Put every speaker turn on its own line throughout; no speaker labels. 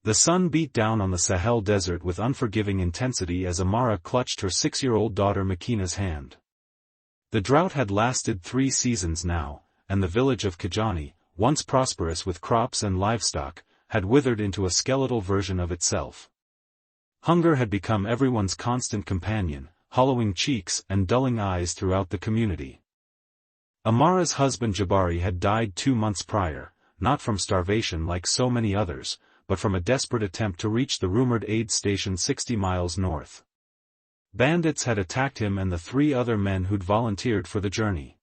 The sun beat down on the Sahel desert with unforgiving intensity as Amara clutched her 6-year-old daughter Makeena's hand. The drought had lasted 3 seasons now, and the village of Kijani, once prosperous with crops and livestock, had withered into a skeletal version of itself. Hunger had become everyone's constant companion, hollowing cheeks and dulling eyes throughout the community. Amara's husband Jabari had died 2 months prior, not from starvation like so many others, but from a desperate attempt to reach the rumored aid station 60 miles north. Bandits had attacked him and the 3 other men who'd volunteered for the journey.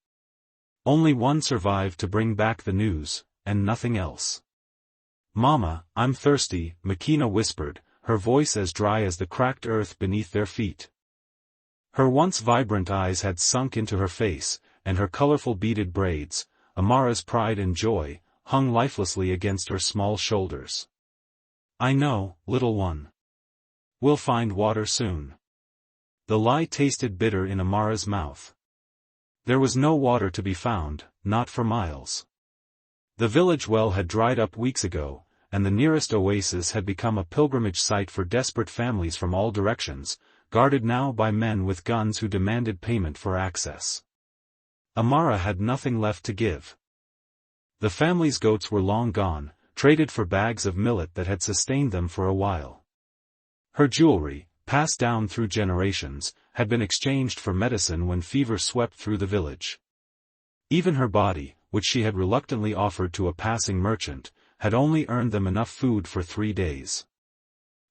Only one survived to bring back the news, and nothing else. "Mama, I'm thirsty," Makeena whispered, her voice as dry as the cracked earth beneath their feet. Her once vibrant eyes had sunk into her face, and her colorful beaded braids, Amara's pride and joy, hung lifelessly against her small shoulders. "I know, little one. We'll find water soon." The lie tasted bitter in Amara's mouth. There was no water to be found, not for miles. The village well had dried up weeks ago, and the nearest oasis had become a pilgrimage site for desperate families from all directions, guarded now by men with guns who demanded payment for access. Amara had nothing left to give. The family's goats were long gone, traded for bags of millet that had sustained them for a while. Her jewelry, passed down through generations, had been exchanged for medicine when fever swept through the village. Even her body, which she had reluctantly offered to a passing merchant, had only earned them enough food for 3 days.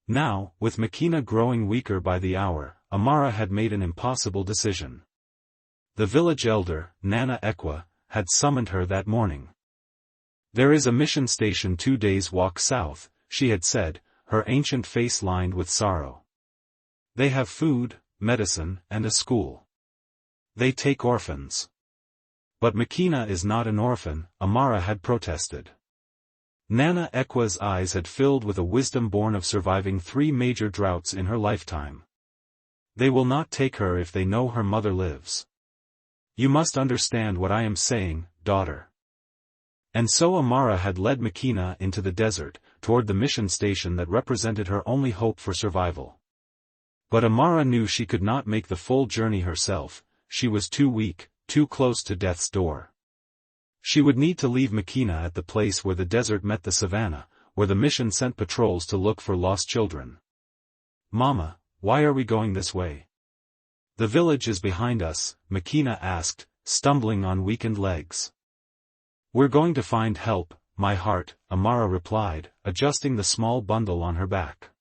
Now, with Makeena growing weaker by the hour, Amara had made an impossible decision. The village elder, Nana Ekwa, had summoned her that morning. "There is a mission station 2 days' walk south," she had said, her ancient face lined with sorrow. "They have food, medicine, and a school. They take orphans." "But Makeena is not an orphan," Amara had protested. Nana Ekwa's eyes had filled with a wisdom born of surviving 3 major droughts in her lifetime. "They will not take her if they know her mother lives. You must understand what I am saying, daughter." And so Amara had led Makeena into the desert, toward the mission station that represented her only hope for survival. But Amara knew she could not make the full journey herself, she was too weak, too close to death's door. She would need to leave Makeena at the place where the desert met the savannah, where the mission sent patrols to look for lost children. "Mama, why are we going this way?" "The village is behind us," Makeena asked, stumbling on weakened legs. "We're going to find help, my heart," Amara replied, adjusting the small bundle on her back.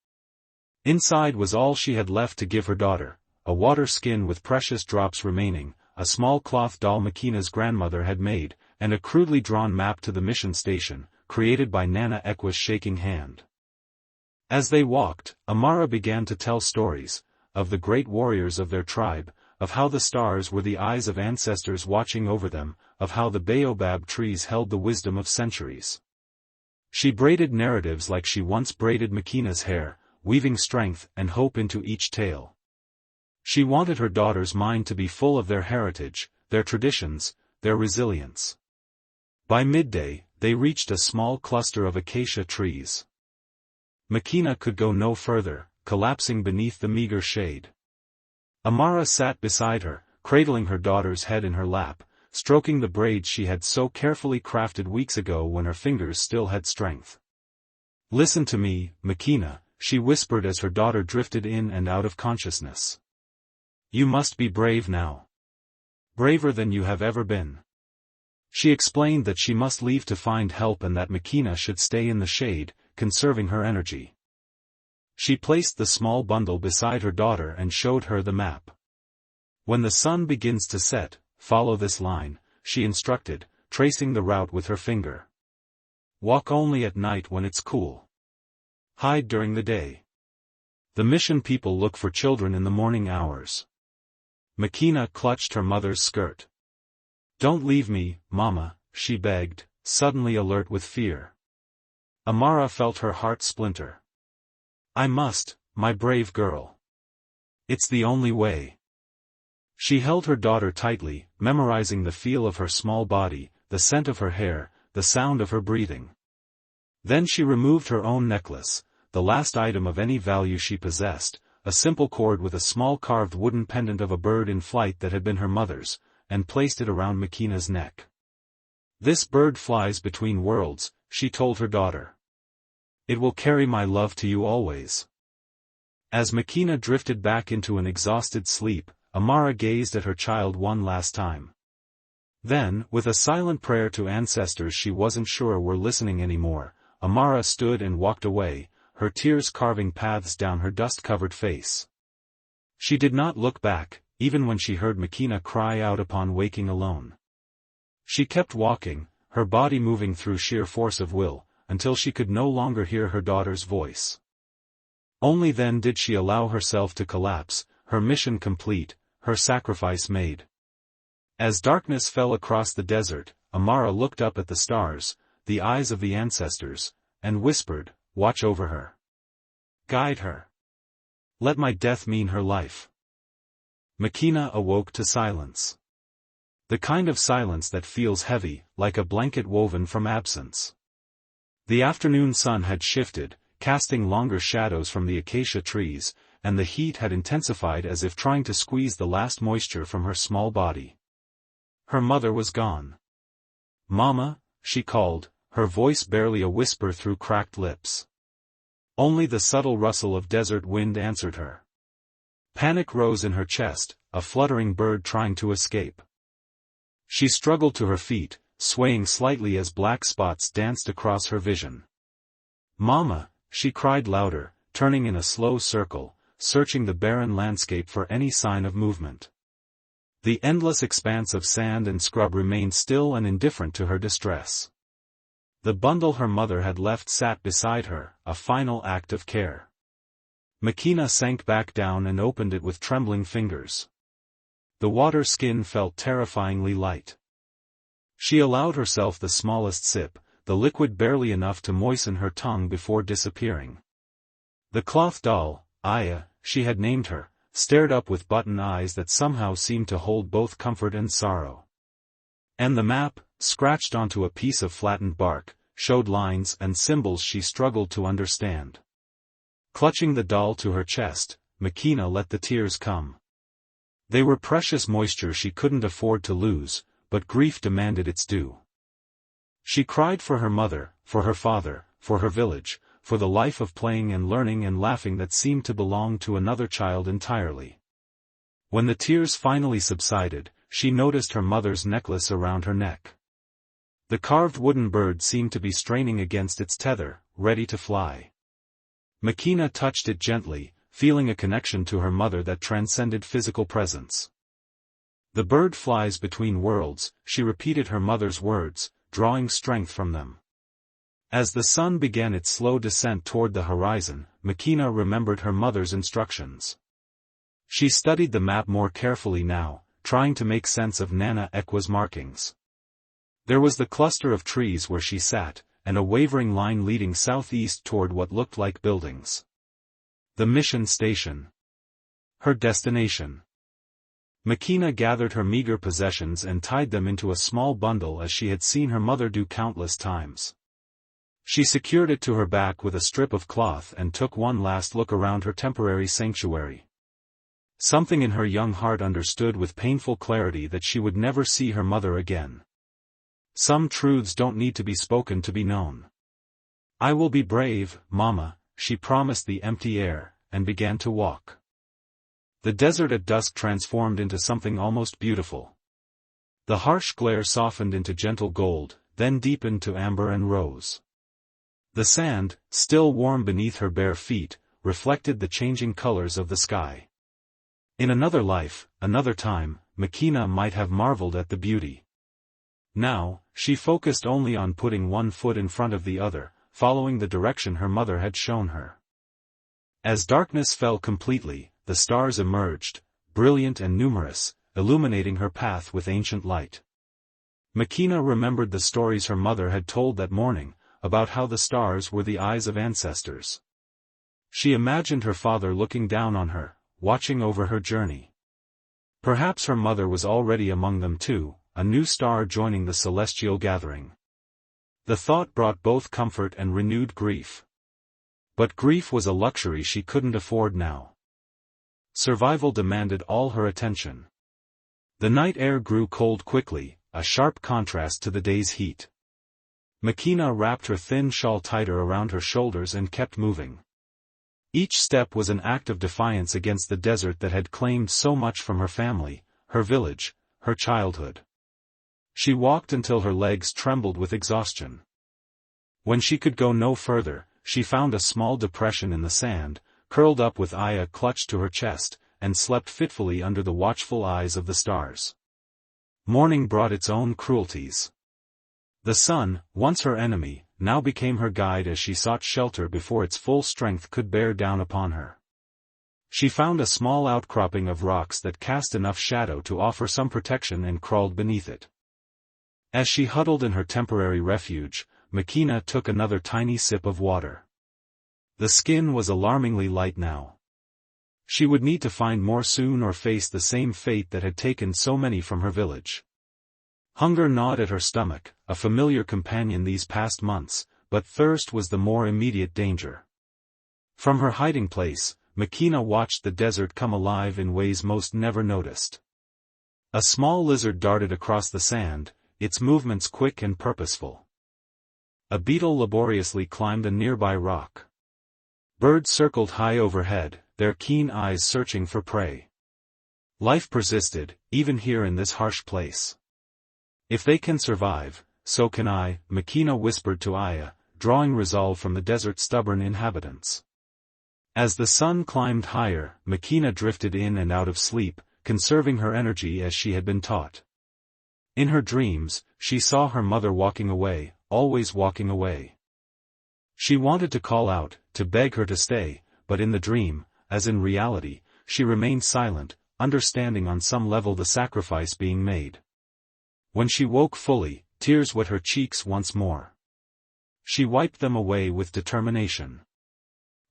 Inside was all she had left to give her daughter, a water skin with precious drops remaining, a small cloth doll Makeena's grandmother had made, and a crudely drawn map to the mission station, created by Nana Ekwa's shaking hand. As they walked, Amara began to tell stories, of the great warriors of their tribe, of how the stars were the eyes of ancestors watching over them, of how the baobab trees held the wisdom of centuries. She braided narratives like she once braided Makeena's hair, weaving strength and hope into each tale. She wanted her daughter's mind to be full of their heritage, their traditions, their resilience. By midday, they reached a small cluster of acacia trees. Makeena could go no further, collapsing beneath the meager shade. Amara sat beside her, cradling her daughter's head in her lap, stroking the braids she had so carefully crafted weeks ago when her fingers still had strength. "Listen to me, Makeena," she whispered as her daughter drifted in and out of consciousness. "You must be brave now. Braver than you have ever been." She explained that she must leave to find help and that Makeena should stay in the shade, conserving her energy. She placed the small bundle beside her daughter and showed her the map. "When the sun begins to set, follow this line," she instructed, tracing the route with her finger. "Walk only at night when it's cool. Hide during the day. The mission people look for children in the morning hours." Makeena clutched her mother's skirt. "Don't leave me, Mama," she begged, suddenly alert with fear. Amara felt her heart splinter. "I must, my brave girl. It's the only way." She held her daughter tightly, memorizing the feel of her small body, the scent of her hair, the sound of her breathing. Then she removed her own necklace, the last item of any value she possessed, a simple cord with a small carved wooden pendant of a bird in flight that had been her mother's, and placed it around Makeena's neck. "This bird flies between worlds," she told her daughter. "It will carry my love to you always." As Makeena drifted back into an exhausted sleep, Amara gazed at her child one last time. Then, with a silent prayer to ancestors she wasn't sure were listening anymore, Amara stood and walked away, her tears carving paths down her dust-covered face. She did not look back, even when she heard Makeena cry out upon waking alone. She kept walking, her body moving through sheer force of will, until she could no longer hear her daughter's voice. Only then did she allow herself to collapse, her mission complete, her sacrifice made. As darkness fell across the desert, Amara looked up at the stars, the eyes of the ancestors, and whispered, "Watch over her. Guide her. Let my death mean her life." Makeena awoke to silence. The kind of silence that feels heavy, like a blanket woven from absence. The afternoon sun had shifted, casting longer shadows from the acacia trees, and the heat had intensified as if trying to squeeze the last moisture from her small body. Her mother was gone. "Mama," she called, her voice barely a whisper through cracked lips. Only the subtle rustle of desert wind answered her. Panic rose in her chest, a fluttering bird trying to escape. She struggled to her feet, swaying slightly as black spots danced across her vision. "Mama," she cried louder, turning in a slow circle, searching the barren landscape for any sign of movement. The endless expanse of sand and scrub remained still and indifferent to her distress. The bundle her mother had left sat beside her, a final act of care. Makeena sank back down and opened it with trembling fingers. The water skin felt terrifyingly light. She allowed herself the smallest sip, the liquid barely enough to moisten her tongue before disappearing. The cloth doll, Aya, she had named her, stared up with button eyes that somehow seemed to hold both comfort and sorrow. And the map, scratched onto a piece of flattened bark, showed lines and symbols she struggled to understand. Clutching the doll to her chest, Makeena let the tears come. They were precious moisture she couldn't afford to lose, but grief demanded its due. She cried for her mother, for her father, for her village, for the life of playing and learning and laughing that seemed to belong to another child entirely. When the tears finally subsided, she noticed her mother's necklace around her neck. The carved wooden bird seemed to be straining against its tether, ready to fly. Makeena touched it gently, feeling a connection to her mother that transcended physical presence. "The bird flies between worlds," she repeated her mother's words, drawing strength from them. As the sun began its slow descent toward the horizon, Makeena remembered her mother's instructions. She studied the map more carefully now, trying to make sense of Nana Ekwa's markings. There was the cluster of trees where she sat, and a wavering line leading southeast toward what looked like buildings. The mission station. Her destination. Makeena gathered her meager possessions and tied them into a small bundle as she had seen her mother do countless times. She secured it to her back with a strip of cloth and took one last look around her temporary sanctuary. Something in her young heart understood with painful clarity that she would never see her mother again. Some truths don't need to be spoken to be known. "I will be brave, Mama," she promised the empty air, and began to walk. The desert at dusk transformed into something almost beautiful. The harsh glare softened into gentle gold, then deepened to amber and rose. The sand, still warm beneath her bare feet, reflected the changing colors of the sky. In another life, another time, Makeena might have marveled at the beauty. Now, she focused only on putting one foot in front of the other, following the direction her mother had shown her. As darkness fell completely, the stars emerged, brilliant and numerous, illuminating her path with ancient light. Makeena remembered the stories her mother had told that morning, about how the stars were the eyes of ancestors. She imagined her father looking down on her, watching over her journey. Perhaps her mother was already among them too, a new star joining the celestial gathering. The thought brought both comfort and renewed grief. But grief was a luxury she couldn't afford now. Survival demanded all her attention. The night air grew cold quickly, a sharp contrast to the day's heat. Makeena wrapped her thin shawl tighter around her shoulders and kept moving. Each step was an act of defiance against the desert that had claimed so much from her family, her village, her childhood. She walked until her legs trembled with exhaustion. When she could go no further, she found a small depression in the sand, curled up with Aya clutched to her chest, and slept fitfully under the watchful eyes of the stars. Morning brought its own cruelties. The sun, once her enemy, now became her guide as she sought shelter before its full strength could bear down upon her. She found a small outcropping of rocks that cast enough shadow to offer some protection and crawled beneath it. As she huddled in her temporary refuge, Makeena took another tiny sip of water. The skin was alarmingly light now. She would need to find more soon or face the same fate that had taken so many from her village. Hunger gnawed at her stomach, a familiar companion these past months, but thirst was the more immediate danger. From her hiding place, Makeena watched the desert come alive in ways most never noticed. A small lizard darted across the sand, its movements quick and purposeful. A beetle laboriously climbed a nearby rock. Birds circled high overhead, their keen eyes searching for prey. Life persisted, even here in this harsh place. If they can survive, so can I, Makeena whispered to Aya, drawing resolve from the desert's stubborn inhabitants. As the sun climbed higher, Makeena drifted in and out of sleep, conserving her energy as she had been taught. In her dreams, she saw her mother walking away, always walking away. She wanted to call out, to beg her to stay, but in the dream, as in reality, she remained silent, understanding on some level the sacrifice being made. When she woke fully, tears wet her cheeks once more. She wiped them away with determination.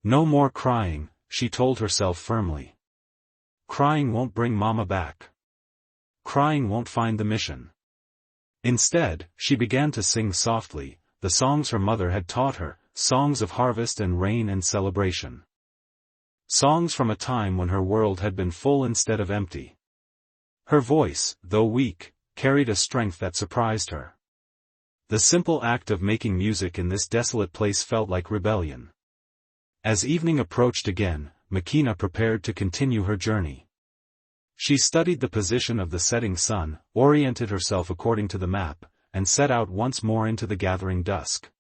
No more crying, she told herself firmly. Crying won't bring Mama back. Crying won't find the mission. Instead, she began to sing softly, the songs her mother had taught her, songs of harvest and rain and celebration. Songs from a time when her world had been full instead of empty. Her voice, though weak, carried a strength that surprised her. The simple act of making music in this desolate place felt like rebellion. As evening approached again, Makeena prepared to continue her journey. She studied the position of the setting sun, oriented herself according to the map, and set out once more into the gathering dusk.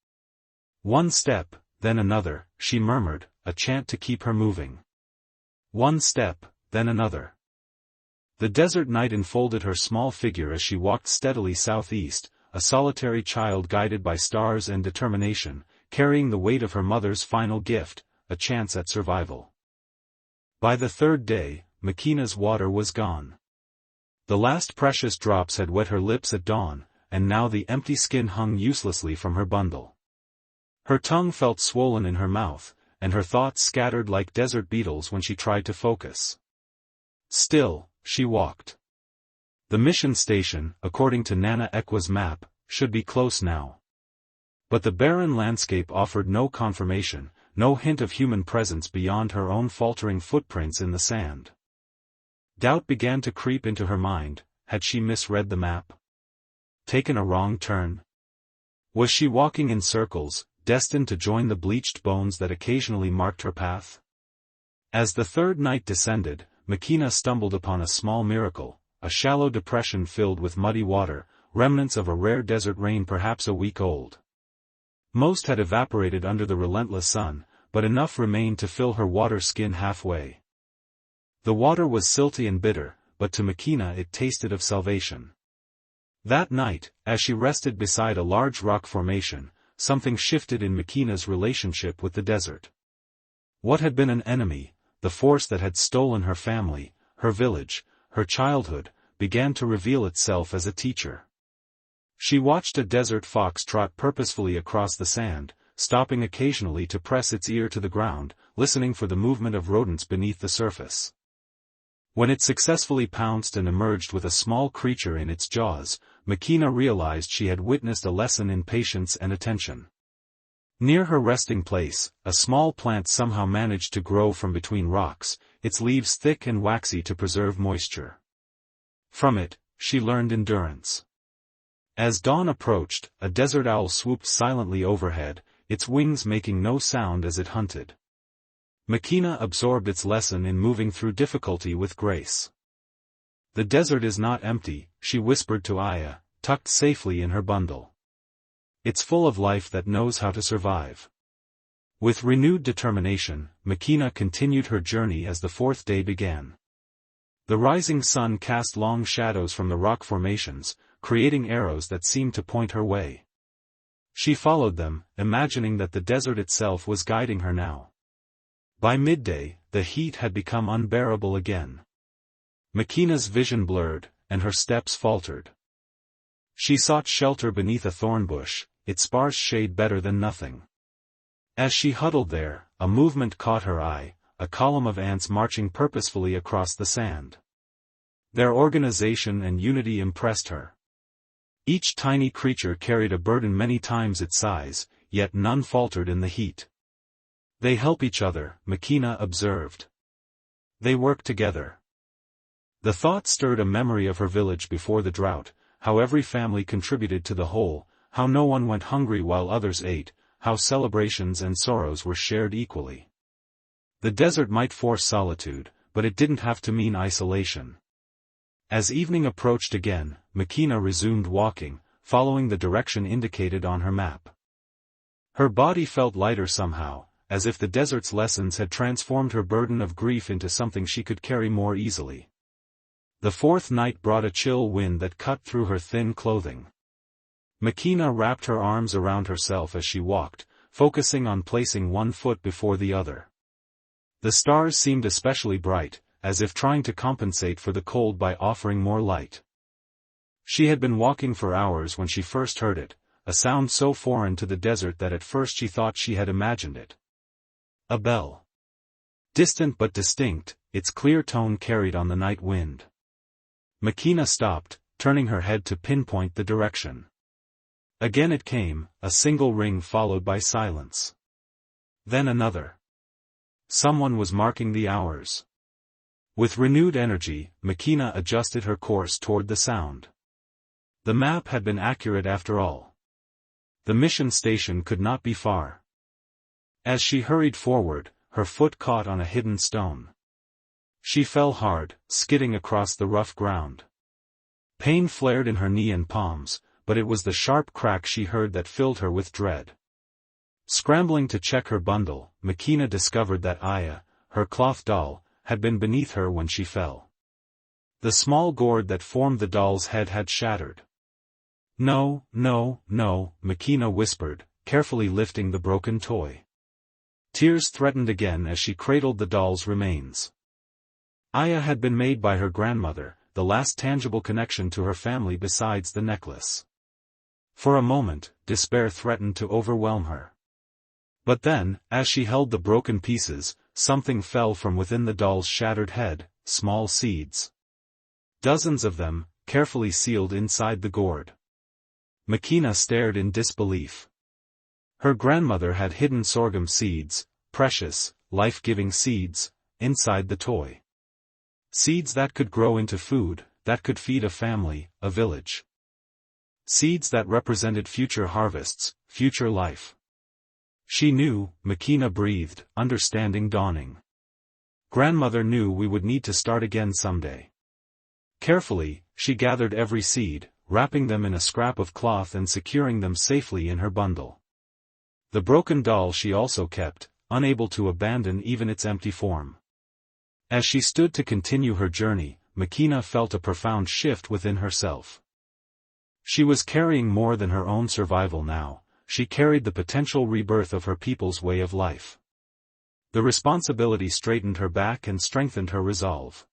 One step, then another, she murmured, a chant to keep her moving. One step, then another. The desert night enfolded her small figure as she walked steadily southeast, a solitary child guided by stars and determination, carrying the weight of her mother's final gift, a chance at survival. By the third day, Makeena's water was gone. The last precious drops had wet her lips at dawn, and now the empty skin hung uselessly from her bundle. Her tongue felt swollen in her mouth, and her thoughts scattered like desert beetles when she tried to focus. Still, she walked. The mission station, according to Nana Ekwa's map, should be close now. But the barren landscape offered no confirmation, no hint of human presence beyond her own faltering footprints in the sand. Doubt began to creep into her mind. Had she misread the map? Taken a wrong turn? Was she walking in circles, destined to join the bleached bones that occasionally marked her path? As the third night descended, Makeena stumbled upon a small miracle, a shallow depression filled with muddy water, remnants of a rare desert rain perhaps a week old. Most had evaporated under the relentless sun, but enough remained to fill her water skin halfway. The water was silty and bitter, but to Makeena it tasted of salvation. That night, as she rested beside a large rock formation, something shifted in Makeena's relationship with the desert. What had been an enemy, the force that had stolen her family, her village, her childhood, began to reveal itself as a teacher. She watched a desert fox trot purposefully across the sand, stopping occasionally to press its ear to the ground, listening for the movement of rodents beneath the surface. When it successfully pounced and emerged with a small creature in its jaws, Makeena realized she had witnessed a lesson in patience and attention. Near her resting place, a small plant somehow managed to grow from between rocks, its leaves thick and waxy to preserve moisture. From it, she learned endurance. As dawn approached, a desert owl swooped silently overhead, its wings making no sound as it hunted. Makeena absorbed its lesson in moving through difficulty with grace. "The desert is not empty," she whispered to Aya, tucked safely in her bundle. "It's full of life that knows how to survive." With renewed determination, Makeena continued her journey as the fourth day began. The rising sun cast long shadows from the rock formations, creating arrows that seemed to point her way. She followed them, imagining that the desert itself was guiding her now. By midday, the heat had become unbearable again. Makeena's vision blurred, and her steps faltered. She sought shelter beneath a thorn bush, its sparse shade better than nothing. As she huddled there, a movement caught her eye, a column of ants marching purposefully across the sand. Their organization and unity impressed her. Each tiny creature carried a burden many times its size, yet none faltered in the heat. "They help each other," Makeena observed. "They work together." The thought stirred a memory of her village before the drought, how every family contributed to the whole, how no one went hungry while others ate, how celebrations and sorrows were shared equally. The desert might force solitude, but it didn't have to mean isolation. As evening approached again, Makeena resumed walking, following the direction indicated on her map. Her body felt lighter somehow, as if the desert's lessons had transformed her burden of grief into something she could carry more easily. The fourth night brought a chill wind that cut through her thin clothing. Makeena wrapped her arms around herself as she walked, focusing on placing one foot before the other. The stars seemed especially bright, as if trying to compensate for the cold by offering more light. She had been walking for hours when she first heard it, a sound so foreign to the desert that at first she thought she had imagined it. A bell. Distant but distinct, its clear tone carried on the night wind. Makeena stopped, turning her head to pinpoint the direction. Again it came, a single ring followed by silence. Then another. Someone was marking the hours. With renewed energy, Makeena adjusted her course toward the sound. The map had been accurate after all. The mission station could not be far. As she hurried forward, her foot caught on a hidden stone. She fell hard, skidding across the rough ground. Pain flared in her knee and palms, but it was the sharp crack she heard that filled her with dread. Scrambling to check her bundle, Makeena discovered that Aya, her cloth doll, had been beneath her when she fell. The small gourd that formed the doll's head had shattered. "No, no, no," Makeena whispered, carefully lifting the broken toy. Tears threatened again as she cradled the doll's remains. Aya had been made by her grandmother, the last tangible connection to her family besides the necklace. For a moment, despair threatened to overwhelm her. But then, as she held the broken pieces, something fell from within the doll's shattered head, small seeds. Dozens of them, carefully sealed inside the gourd. Makeena stared in disbelief. Her grandmother had hidden sorghum seeds, precious, life-giving seeds, inside the toy. Seeds that could grow into food, that could feed a family, a village. Seeds that represented future harvests, future life. She knew, Makeena breathed, understanding dawning. Grandmother knew we would need to start again someday. Carefully, she gathered every seed, wrapping them in a scrap of cloth and securing them safely in her bundle. The broken doll she also kept, unable to abandon even its empty form. As she stood to continue her journey, Makeena felt a profound shift within herself. She was carrying more than her own survival now, she carried the potential rebirth of her people's way of life. The responsibility straightened her back and strengthened her resolve.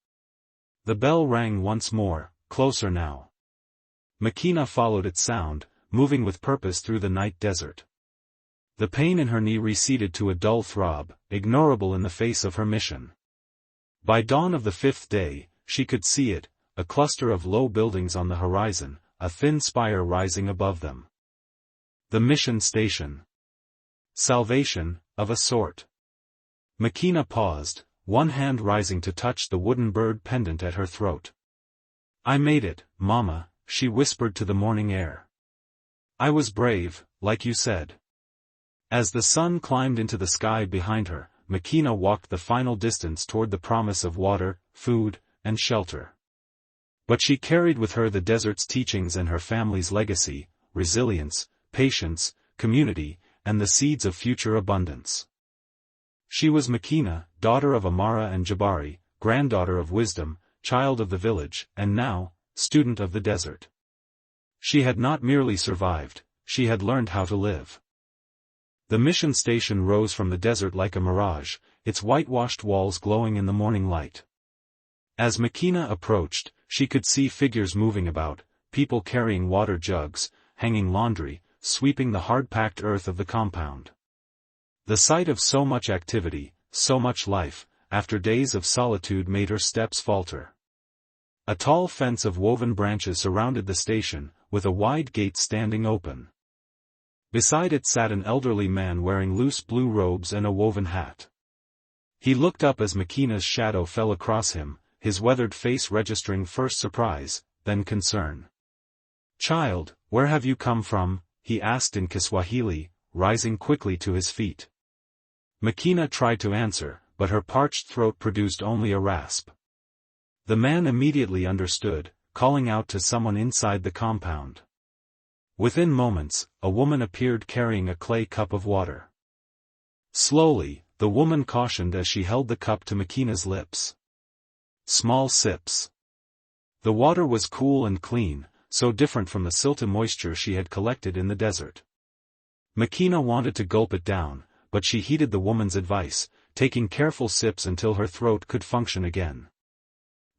The bell rang once more, closer now. Makeena followed its sound, moving with purpose through the night desert. The pain in her knee receded to a dull throb, ignorable in the face of her mission. By dawn of the fifth day, she could see it, a cluster of low buildings on the horizon, a thin spire rising above them. The mission station. Salvation, of a sort. Makeena paused, one hand rising to touch the wooden bird pendant at her throat. I made it, Mama, she whispered to the morning air. I was brave, like you said. As the sun climbed into the sky behind her, Makeena walked the final distance toward the promise of water, food, and shelter. But she carried with her the desert's teachings and her family's legacy, resilience, patience, community, and the seeds of future abundance. She was Makeena, daughter of Amara and Jabari, granddaughter of wisdom, child of the village, and now, student of the desert. She had not merely survived, she had learned how to live. The mission station rose from the desert like a mirage, its whitewashed walls glowing in the morning light. As Makeena approached, she could see figures moving about, people carrying water jugs, hanging laundry, sweeping the hard-packed earth of the compound. The sight of so much activity, so much life, after days of solitude made her steps falter. A tall fence of woven branches surrounded the station, with a wide gate standing open. Beside it sat an elderly man wearing loose blue robes and a woven hat. He looked up as Makeena's shadow fell across him, his weathered face registering first surprise, then concern. Child, where have you come from? He asked in Kiswahili, rising quickly to his feet. Makeena tried to answer, but her parched throat produced only a rasp. The man immediately understood, calling out to someone inside the compound. Within moments, a woman appeared carrying a clay cup of water. Slowly, the woman cautioned as she held the cup to Makeena's lips. Small sips. The water was cool and clean, so different from the silty moisture she had collected in the desert. Makeena wanted to gulp it down, but she heeded the woman's advice, taking careful sips until her throat could function again.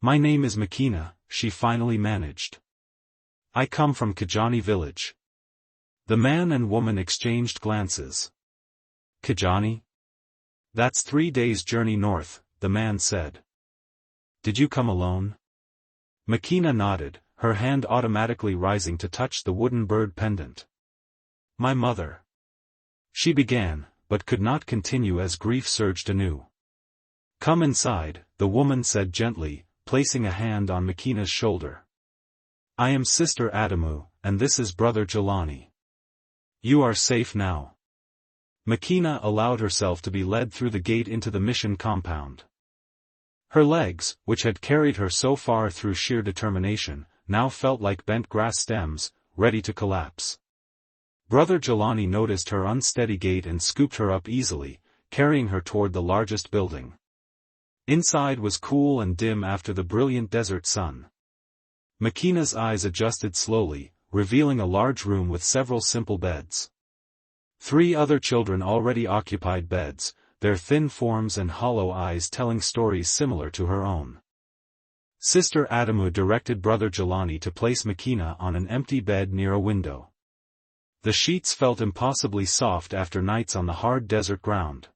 My name is Makeena, she finally managed. I come from Kijani village. The man and woman exchanged glances. Kijani? That's 3 days' journey north, the man said. Did you come alone? Makeena nodded, her hand automatically rising to touch the wooden bird pendant. My mother. She began, but could not continue as grief surged anew. Come inside, the woman said gently, placing a hand on Makeena's shoulder. I am Sister Adamu, and this is Brother Jelani. You are safe now. Makeena allowed herself to be led through the gate into the mission compound. Her legs, which had carried her so far through sheer determination, now felt like bent grass stems, ready to collapse. Brother Jelani noticed her unsteady gait and scooped her up easily, carrying her toward the largest building. Inside was cool and dim after the brilliant desert sun. Makeena's eyes adjusted slowly, revealing a large room with several simple beds. 3 other children already occupied beds, their thin forms and hollow eyes telling stories similar to her own. Sister Adamu directed Brother Jelani to place Makeena on an empty bed near a window. The sheets felt impossibly soft after nights on the hard desert ground.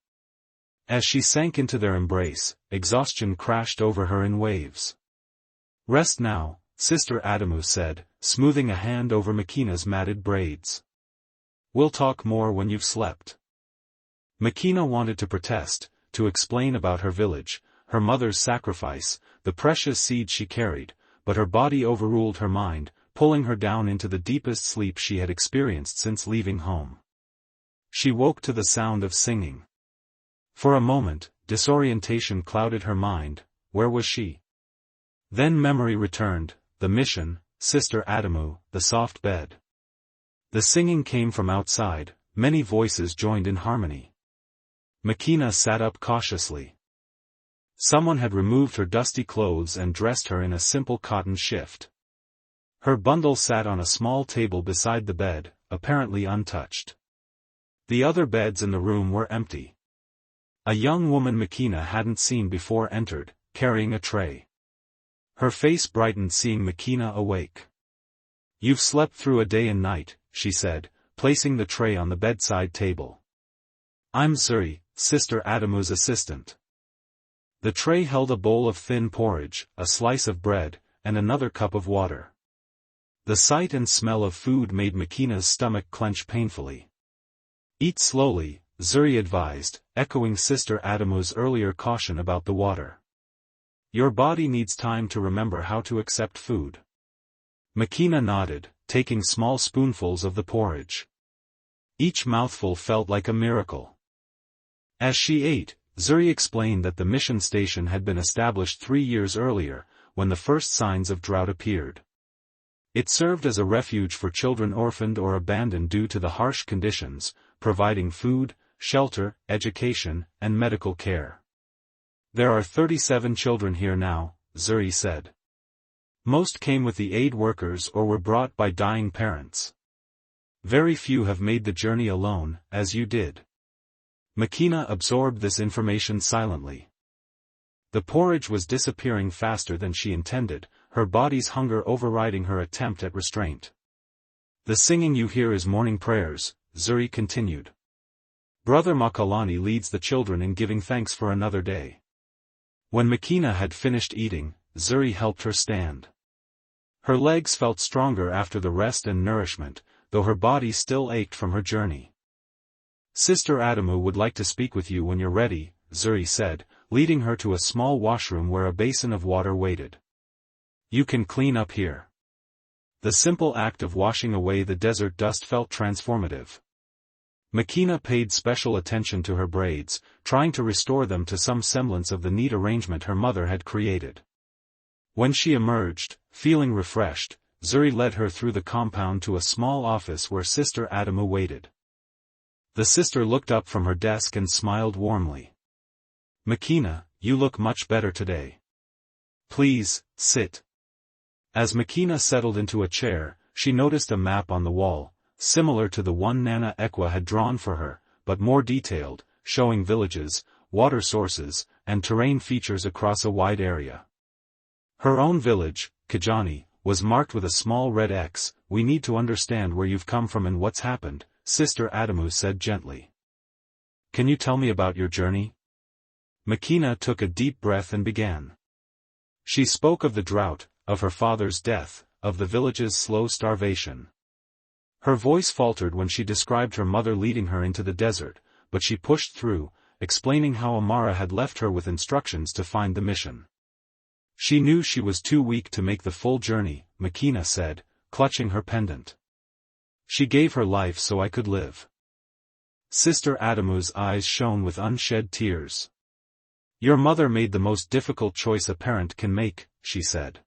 As she sank into their embrace, exhaustion crashed over her in waves. Rest now, Sister Adamu said, smoothing a hand over Makeena's matted braids. We'll talk more when you've slept. Makeena wanted to protest, to explain about her village, her mother's sacrifice, the precious seed she carried, but her body overruled her mind, pulling her down into the deepest sleep she had experienced since leaving home. She woke to the sound of singing. For a moment, disorientation clouded her mind. Where was she? Then memory returned, the mission, Sister Adamu, the soft bed. The singing came from outside, many voices joined in harmony. Makeena sat up cautiously. Someone had removed her dusty clothes and dressed her in a simple cotton shift. Her bundle sat on a small table beside the bed, apparently untouched. The other beds in the room were empty. A young woman Makeena hadn't seen before entered, carrying a tray. Her face brightened seeing Makeena awake. You've slept through a day and night, she said, placing the tray on the bedside table. I'm Zuri, Sister Adamu's assistant. The tray held a bowl of thin porridge, a slice of bread, and another cup of water. The sight and smell of food made Makeena's stomach clench painfully. Eat slowly, Zuri advised, echoing Sister Adamu's earlier caution about the water. Your body needs time to remember how to accept food. Makeena nodded, taking small spoonfuls of the porridge. Each mouthful felt like a miracle. As she ate, Zuri explained that the mission station had been established 3 years earlier, when the first signs of drought appeared. It served as a refuge for children orphaned or abandoned due to the harsh conditions, providing food, shelter, education, and medical care. There are 37 children here now, Zuri said. Most came with the aid workers or were brought by dying parents. Very few have made the journey alone, as you did. Makeena absorbed this information silently. The porridge was disappearing faster than she intended, her body's hunger overriding her attempt at restraint. The singing you hear is morning prayers, Zuri continued. Brother Makalani leads the children in giving thanks for another day. When Makeena had finished eating, Zuri helped her stand. Her legs felt stronger after the rest and nourishment, though her body still ached from her journey. Sister Adamu would like to speak with you when you're ready, Zuri said, leading her to a small washroom where a basin of water waited. You can clean up here. The simple act of washing away the desert dust felt transformative. Makeena paid special attention to her braids, trying to restore them to some semblance of the neat arrangement her mother had created. When she emerged, feeling refreshed, Zuri led her through the compound to a small office where Sister Adamu waited. The sister looked up from her desk and smiled warmly. Makeena, you look much better today. Please, sit. As Makeena settled into a chair, she noticed a map on the wall, similar to the one Nana Ekwa had drawn for her, but more detailed, showing villages, water sources, and terrain features across a wide area. Her own village, Kijani, was marked with a small red X. We need to understand where you've come from and what's happened, Sister Adamu said gently. Can you tell me about your journey? Makeena took a deep breath and began. She spoke of the drought, of her father's death, of the village's slow starvation. Her voice faltered when she described her mother leading her into the desert, but she pushed through, explaining how Amara had left her with instructions to find the mission. She knew she was too weak to make the full journey, Makeena said, clutching her pendant. She gave her life so I could live. Sister Adamu's eyes shone with unshed tears. Your mother made the most difficult choice a parent can make, she said.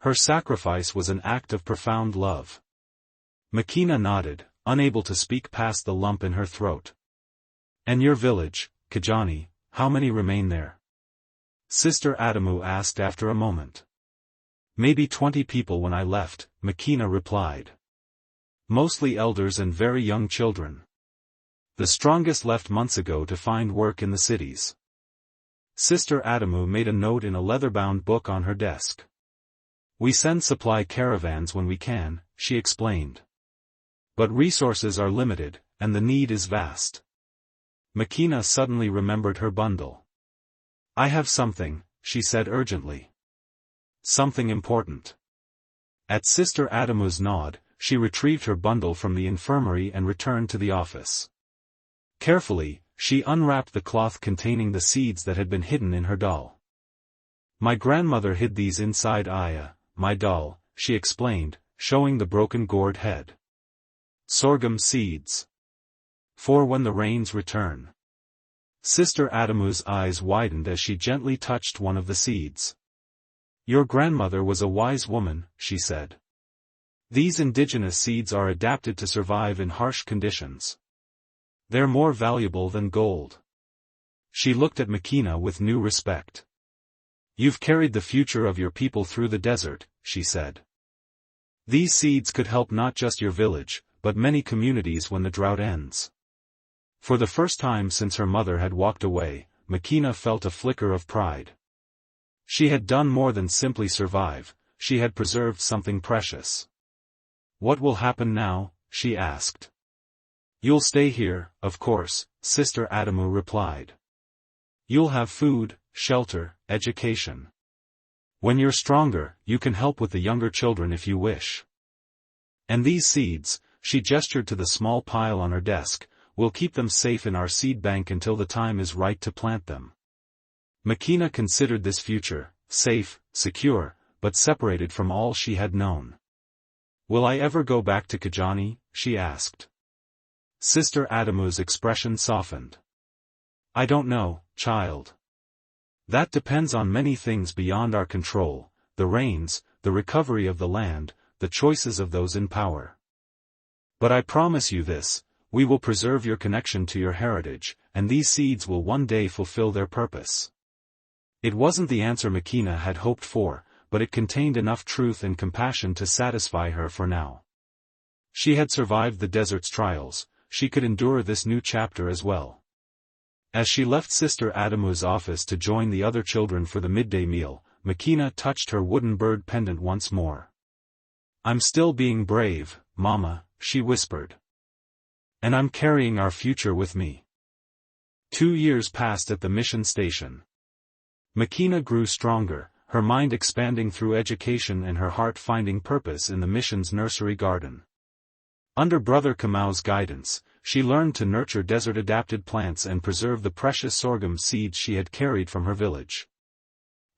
Her sacrifice was an act of profound love. Makeena nodded, unable to speak past the lump in her throat. And your village, Kijani, how many remain there? Sister Adamu asked after a moment. Maybe 20 people when I left, Makeena replied. Mostly elders and very young children. The strongest left months ago to find work in the cities. Sister Adamu made a note in a leather-bound book on her desk. We send supply caravans when we can, she explained. But resources are limited, and the need is vast. Makeena suddenly remembered her bundle. I have something, she said urgently. Something important. At Sister Adamu's nod, she retrieved her bundle from the infirmary and returned to the office. Carefully, she unwrapped the cloth containing the seeds that had been hidden in her doll. My grandmother hid these inside Aya, my doll, she explained, showing the broken gourd head. Sorghum seeds. For when the rains return. Sister Adamu's eyes widened as she gently touched one of the seeds. Your grandmother was a wise woman, she said. These indigenous seeds are adapted to survive in harsh conditions. They're more valuable than gold. She looked at Makeena with new respect. You've carried the future of your people through the desert, she said. These seeds could help not just your village, but many communities when the drought ends. For the first time since her mother had walked away, Makeena felt a flicker of pride. She had done more than simply survive, she had preserved something precious. What will happen now? She asked. You'll stay here, of course, Sister Adamu replied. You'll have food, shelter, education. When you're stronger, you can help with the younger children if you wish. And these seeds, she gestured to the small pile on her desk, we'll keep them safe in our seed bank until the time is right to plant them. Makeena considered this future, safe, secure, but separated from all she had known. Will I ever go back to Kajani? She asked. Sister Adamu's expression softened. I don't know, child. That depends on many things beyond our control, the rains, the recovery of the land, the choices of those in power. But I promise you this, we will preserve your connection to your heritage, and these seeds will one day fulfill their purpose. It wasn't the answer Makeena had hoped for, but it contained enough truth and compassion to satisfy her for now. She had survived the desert's trials, she could endure this new chapter as well. As she left Sister Adamu's office to join the other children for the midday meal, Makeena touched her wooden bird pendant once more. I'm still being brave, Mama, she whispered. And I'm carrying our future with me. 2 years passed at the mission station. Makeena grew stronger, her mind expanding through education and her heart finding purpose in the mission's nursery garden. Under Brother Kamau's guidance, she learned to nurture desert-adapted plants and preserve the precious sorghum seeds she had carried from her village.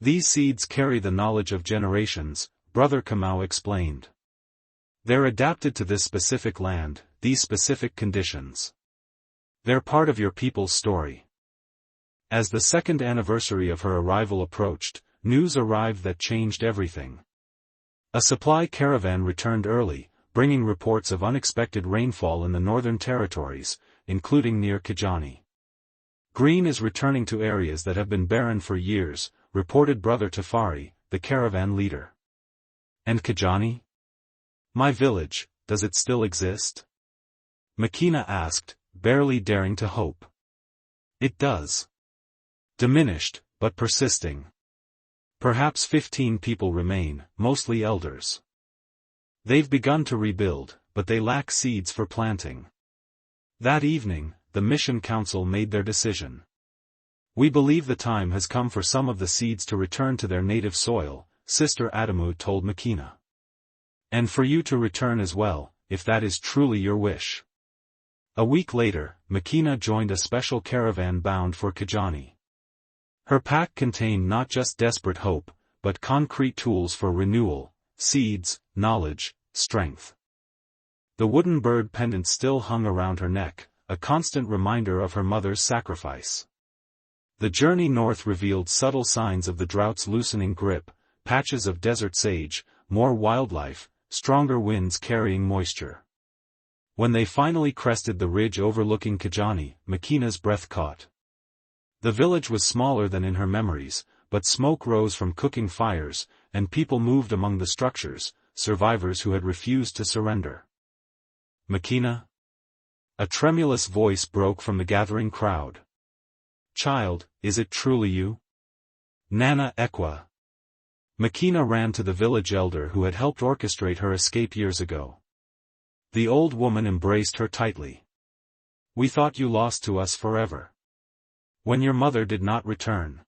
These seeds carry the knowledge of generations, Brother Kamau explained. They're adapted to this specific land, these specific conditions. They're part of your people's story. As the second anniversary of her arrival approached, news arrived that changed everything. A supply caravan returned early, bringing reports of unexpected rainfall in the northern territories, including near Kajani. Green is returning to areas that have been barren for years, reported Brother Tafari, the caravan leader. And Kajani? My village, does it still exist? Makeena asked, barely daring to hope. It does. Diminished, but persisting. Perhaps 15 people remain, mostly elders. They've begun to rebuild, but they lack seeds for planting. That evening, the mission council made their decision. We believe the time has come for some of the seeds to return to their native soil, Sister Adamu told Makeena. And for you to return as well, if that is truly your wish. A week later, Makeena joined a special caravan bound for Kajani. Her pack contained not just desperate hope, but concrete tools for renewal, seeds, knowledge, strength. The wooden bird pendant still hung around her neck, a constant reminder of her mother's sacrifice. The journey north revealed subtle signs of the drought's loosening grip, patches of desert sage, more wildlife, stronger winds carrying moisture. When they finally crested the ridge overlooking Kajani, Makeena's breath caught. The village was smaller than in her memories, but smoke rose from cooking fires, and people moved among the structures, survivors who had refused to surrender. Makeena? A tremulous voice broke from the gathering crowd. Child, is it truly you? Nana Ekwa. Makeena ran to the village elder who had helped orchestrate her escape years ago. The old woman embraced her tightly. We thought you lost to us forever. When your mother did not return.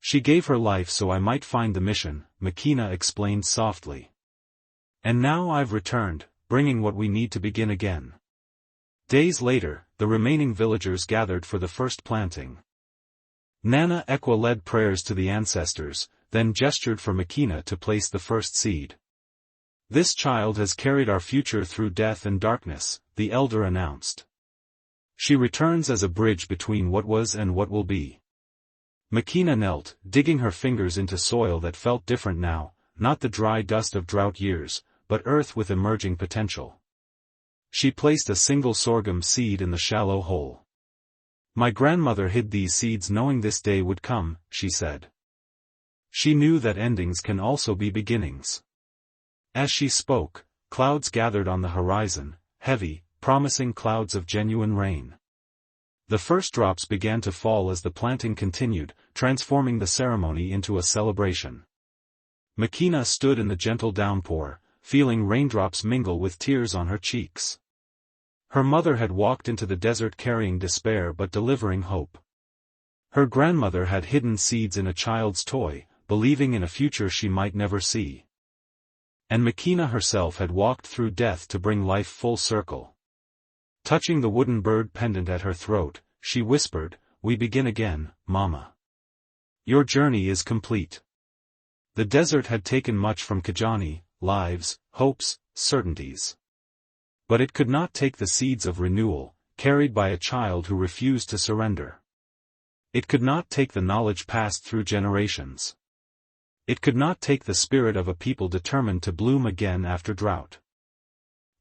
She gave her life so I might find the mission, Makeena explained softly. And now I've returned, bringing what we need to begin again. Days later, the remaining villagers gathered for the first planting. Nana Ekwa led prayers to the ancestors, then gestured for Makeena to place the first seed. This child has carried our future through death and darkness, the elder announced. She returns as a bridge between what was and what will be. Makeena knelt, digging her fingers into soil that felt different now, not the dry dust of drought years, but earth with emerging potential. She placed a single sorghum seed in the shallow hole. My grandmother hid these seeds knowing this day would come, she said. She knew that endings can also be beginnings. As she spoke, clouds gathered on the horizon, heavy, promising clouds of genuine rain. The first drops began to fall as the planting continued, transforming the ceremony into a celebration. Makeena stood in the gentle downpour, feeling raindrops mingle with tears on her cheeks. Her mother had walked into the desert carrying despair but delivering hope. Her grandmother had hidden seeds in a child's toy, believing in a future she might never see. And Makeena herself had walked through death to bring life full circle. Touching the wooden bird pendant at her throat, she whispered, "We begin again, Mama. Your journey is complete." The desert had taken much from Kajani, lives, hopes, certainties. But it could not take the seeds of renewal, carried by a child who refused to surrender. It could not take the knowledge passed through generations. It could not take the spirit of a people determined to bloom again after drought.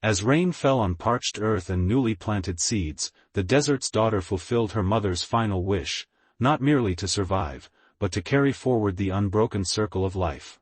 As rain fell on parched earth and newly planted seeds, the desert's daughter fulfilled her mother's final wish, not merely to survive, but to carry forward the unbroken circle of life.